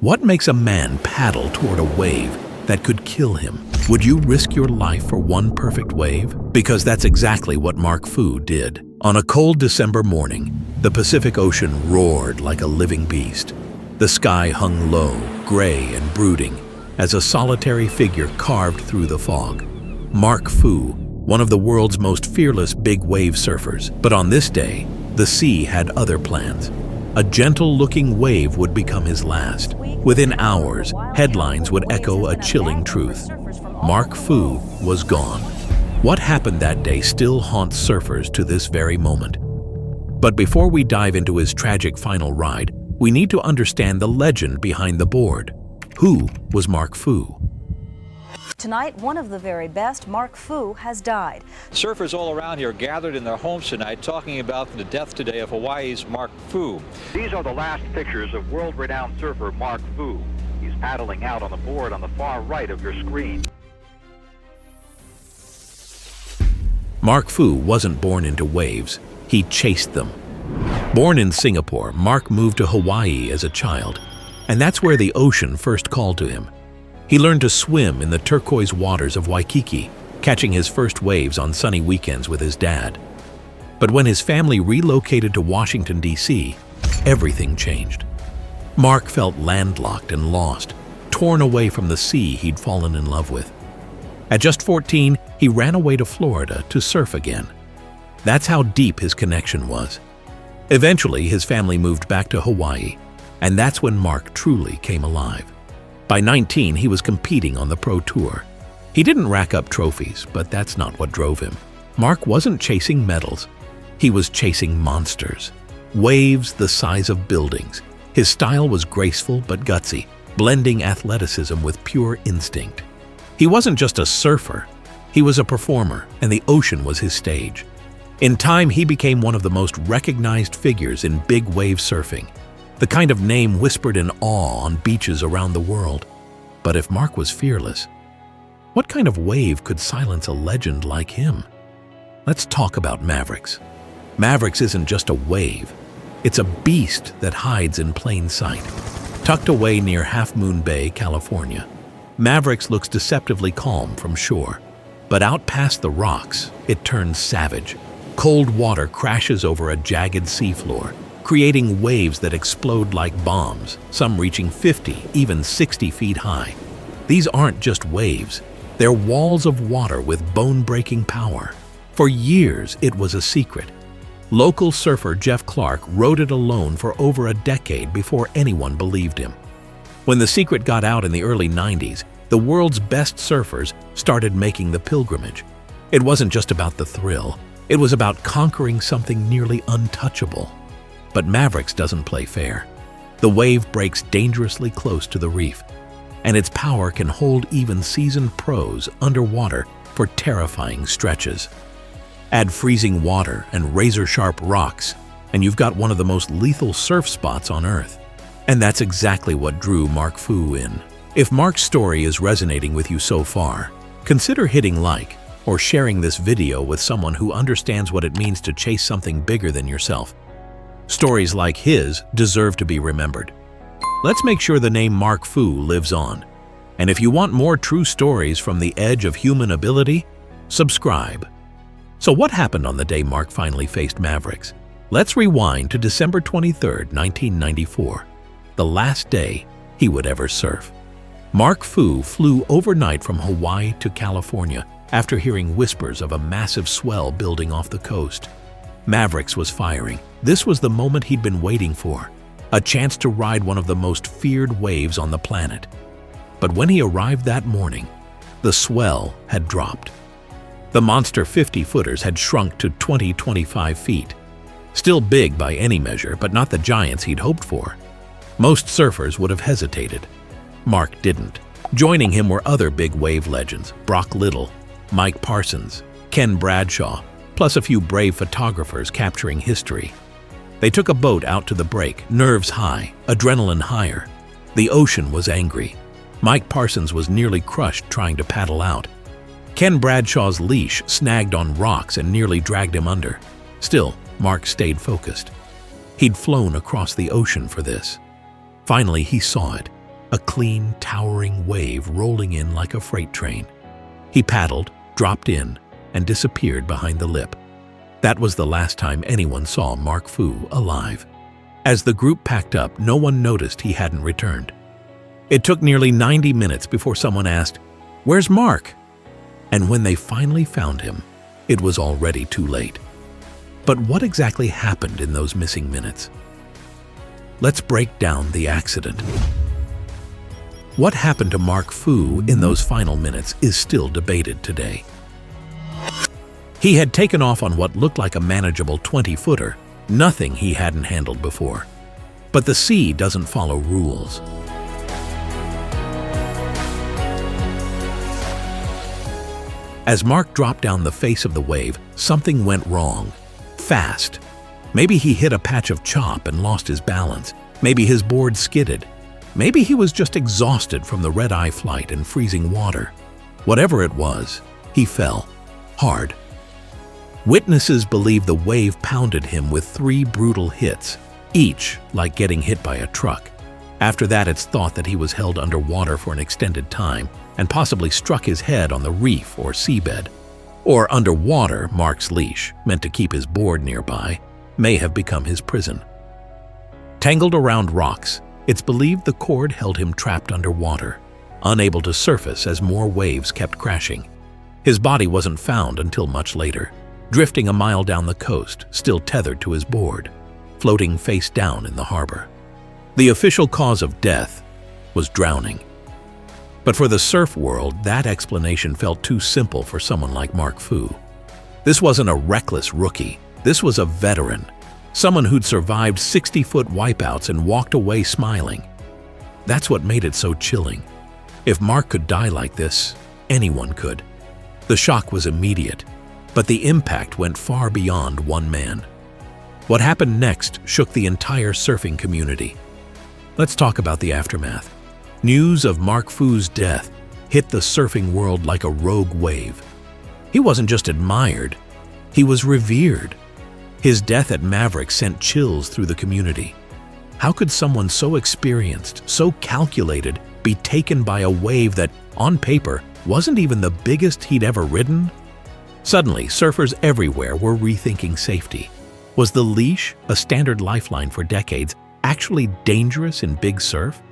What makes a man paddle toward a wave that could kill him? Would you risk your life for one perfect wave? Because that's exactly what Mark Foo did. On a cold December morning, the Pacific Ocean roared like a living beast. The sky hung low, gray and brooding, as a solitary figure carved through the fog. Mark Foo, one of the world's most fearless big wave surfers. But on this day, the sea had other plans. A gentle-looking wave would become his last. Within hours, headlines would echo a chilling truth. Mark Foo was gone. What happened that day still haunts surfers to this very moment. But before we dive into his tragic final ride, we need to understand the legend behind the board. Who was Mark Foo? Tonight, one of the very best, Mark Foo, has died. Surfers all around here gathered in their homes tonight talking about the death today of Hawaii's Mark Foo. These are the last pictures of world-renowned surfer Mark Foo. He's paddling out on the board on the far right of your screen. Mark Foo wasn't born into waves, he chased them. Born in Singapore, Mark moved to Hawaii as a child, and that's where the ocean first called to him. He learned to swim in the turquoise waters of Waikiki, catching his first waves on sunny weekends with his dad. But when his family relocated to Washington, D.C., everything changed. Mark felt landlocked and lost, torn away from the sea he'd fallen in love with. At just 14, he ran away to Florida to surf again. That's how deep his connection was. Eventually, his family moved back to Hawaii, and that's when Mark truly came alive. By 19, he was competing on the Pro Tour. He didn't rack up trophies, but that's not what drove him. Mark wasn't chasing medals. He was chasing monsters. Waves the size of buildings. His style was graceful but gutsy, blending athleticism with pure instinct. He wasn't just a surfer. He was a performer, and the ocean was his stage. In time, he became one of the most recognized figures in big wave surfing. The kind of name whispered in awe on beaches around the world. But if Mark was fearless, what kind of wave could silence a legend like him? Let's talk about Mavericks. Mavericks isn't just a wave. It's a beast that hides in plain sight. Tucked away near Half Moon Bay, California, Mavericks looks deceptively calm from shore. But out past the rocks, it turns savage. Cold water crashes over a jagged seafloor, creating waves that explode like bombs, some reaching 50, even 60 feet high. These aren't just waves, they're walls of water with bone-breaking power. For years, it was a secret. Local surfer Jeff Clark rode it alone for over a decade before anyone believed him. When the secret got out in the early 90s, the world's best surfers started making the pilgrimage. It wasn't just about the thrill, it was about conquering something nearly untouchable. But Mavericks doesn't play fair. The wave breaks dangerously close to the reef, and its power can hold even seasoned pros underwater for terrifying stretches. Add freezing water and razor-sharp rocks, and you've got one of the most lethal surf spots on Earth. And that's exactly what drew Mark Foo in. If Mark's story is resonating with you so far, consider hitting like or sharing this video with someone who understands what it means to chase something bigger than yourself. Stories like his deserve to be remembered. Let's make sure the name Mark Foo lives on. And if you want more true stories from the edge of human ability, subscribe. So what happened on the day Mark finally faced Mavericks? Let's rewind to December 23, 1994, the last day he would ever surf. Mark Foo flew overnight from Hawaii to California after hearing whispers of a massive swell building off the coast. Mavericks was firing. This was the moment he'd been waiting for, a chance to ride one of the most feared waves on the planet. But when he arrived that morning, the swell had dropped. The monster 50-footers had shrunk to 20-25 feet. Still big by any measure, but not the giants he'd hoped for. Most surfers would have hesitated. Mark didn't. Joining him were other big wave legends, Brock Little, Mike Parsons, Ken Bradshaw, plus a few brave photographers capturing history. They took a boat out to the break, nerves high, adrenaline higher. The ocean was angry. Mike Parsons was nearly crushed trying to paddle out. Ken Bradshaw's leash snagged on rocks and nearly dragged him under. Still, Mark stayed focused. He'd flown across the ocean for this. Finally, he saw it. a clean, towering wave rolling in like a freight train. He paddled, dropped in, and disappeared behind the lip. That was the last time anyone saw Mark Foo alive. As the group packed up, no one noticed he hadn't returned. It took nearly 90 minutes before someone asked, "Where's Mark?" And when they finally found him, it was already too late. But what exactly happened in those missing minutes? Let's break down the accident. What happened to Mark Foo in those final minutes is still debated today. He had taken off on what looked like a manageable 20-footer, nothing he hadn't handled before. But the sea doesn't follow rules. As Mark dropped down the face of the wave, something went wrong. Fast. Maybe he hit a patch of chop and lost his balance. Maybe his board skidded. Maybe he was just exhausted from the red-eye flight and freezing water. Whatever it was, he fell. Hard. Witnesses believe the wave pounded him with 3 brutal hits, each like getting hit by a truck. After that, it's thought that he was held underwater for an extended time and possibly struck his head on the reef or seabed. Or underwater, Mark's leash, meant to keep his board nearby, may have become his prison. Tangled around rocks, it's believed the cord held him trapped underwater, unable to surface as more waves kept crashing. His body wasn't found until much later, drifting a mile down the coast, still tethered to his board, floating face down in the harbor. The official cause of death was drowning. But for the surf world, that explanation felt too simple for someone like Mark Foo. This wasn't a reckless rookie. This was a veteran, someone who'd survived 60-foot wipeouts and walked away smiling. That's what made it so chilling. If Mark could die like this, anyone could. The shock was immediate, but the impact went far beyond one man. What happened next shook the entire surfing community. Let's talk about the aftermath. News of Mark Foo's death hit the surfing world like a rogue wave. He wasn't just admired, he was revered. His death at Mavericks sent chills through the community. How could someone so experienced, so calculated, be taken by a wave that, on paper, wasn't even the biggest he'd ever ridden? Suddenly, surfers everywhere were rethinking safety. Was the leash, a standard lifeline for decades, actually dangerous in big surf?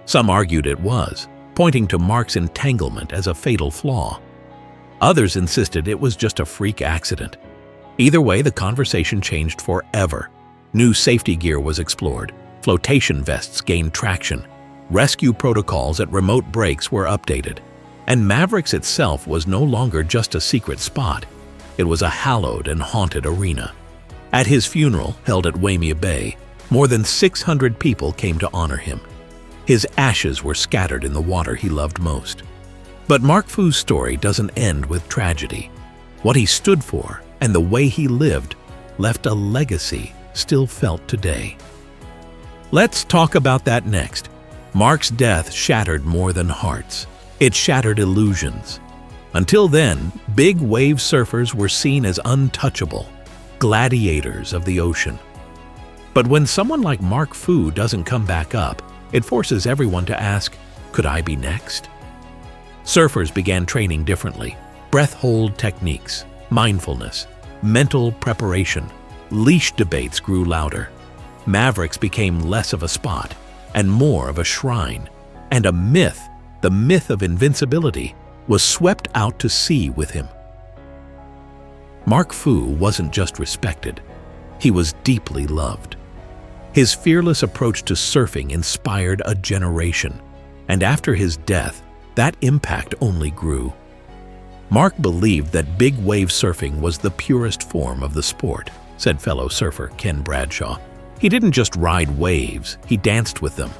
Some argued it was, pointing to Mark's entanglement as a fatal flaw. Others insisted it was just a freak accident. Either way, the conversation changed forever. New safety gear was explored, flotation vests gained traction, rescue protocols at remote breaks were updated, and Mavericks itself was no longer just a secret spot. It was a hallowed and haunted arena. At his funeral, held at Waimea Bay, more than 600 people came to honor him. His ashes were scattered in the water he loved most. But Mark Foo's story doesn't end with tragedy. What he stood for and the way he lived left a legacy still felt today. Let's talk about that next. Mark's death shattered more than hearts. It shattered illusions. Until then, big wave surfers were seen as untouchable, gladiators of the ocean. But when someone like Mark Foo doesn't come back up, it forces everyone to ask, could I be next? Surfers began training differently. Breath hold techniques, mindfulness, mental preparation. Leash debates grew louder. Mavericks became less of a spot and more of a shrine. And a myth, the myth of invincibility, was swept out to sea with him. Mark Foo wasn't just respected, he was deeply loved. His fearless approach to surfing inspired a generation, and after his death, that impact only grew. Mark believed that big wave surfing was the purest form of the sport, said fellow surfer Ken Bradshaw. He didn't just ride waves, he danced with them.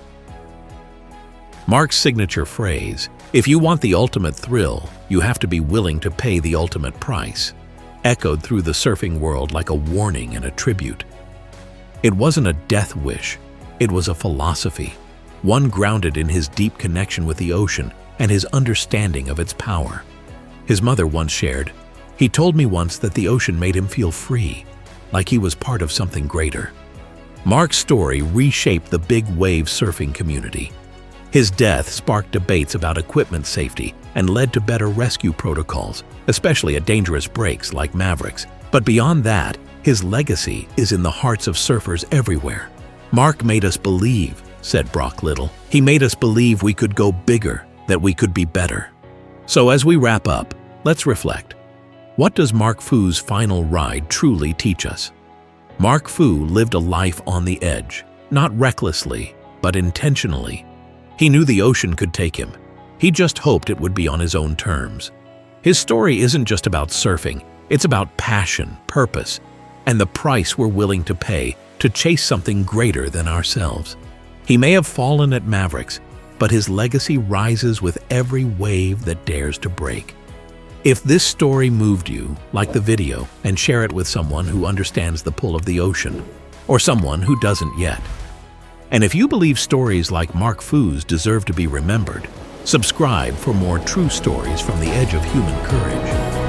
Mark's signature phrase, "If you want the ultimate thrill, you have to be willing to pay the ultimate price," echoed through the surfing world like a warning and a tribute. It wasn't a death wish, it was a philosophy, one grounded in his deep connection with the ocean and his understanding of its power. His mother once shared, "He told me once that the ocean made him feel free, like he was part of something greater." Mark's story reshaped the big wave surfing community. His death sparked debates about equipment safety and led to better rescue protocols, especially at dangerous breaks like Mavericks. But beyond that, his legacy is in the hearts of surfers everywhere. "Mark made us believe," said Brock Little. "He made us believe we could go bigger, that we could be better." So as we wrap up, let's reflect. What does Mark Foo's final ride truly teach us? Mark Foo lived a life on the edge, not recklessly, but intentionally. He knew the ocean could take him. He just hoped it would be on his own terms. His story isn't just about surfing, it's about passion, purpose, and the price we're willing to pay to chase something greater than ourselves. He may have fallen at Mavericks, but his legacy rises with every wave that dares to break. If this story moved you, like the video and share it with someone who understands the pull of the ocean, or someone who doesn't yet. And if you believe stories like Mark Foo's deserve to be remembered, subscribe for more true stories from the edge of human courage.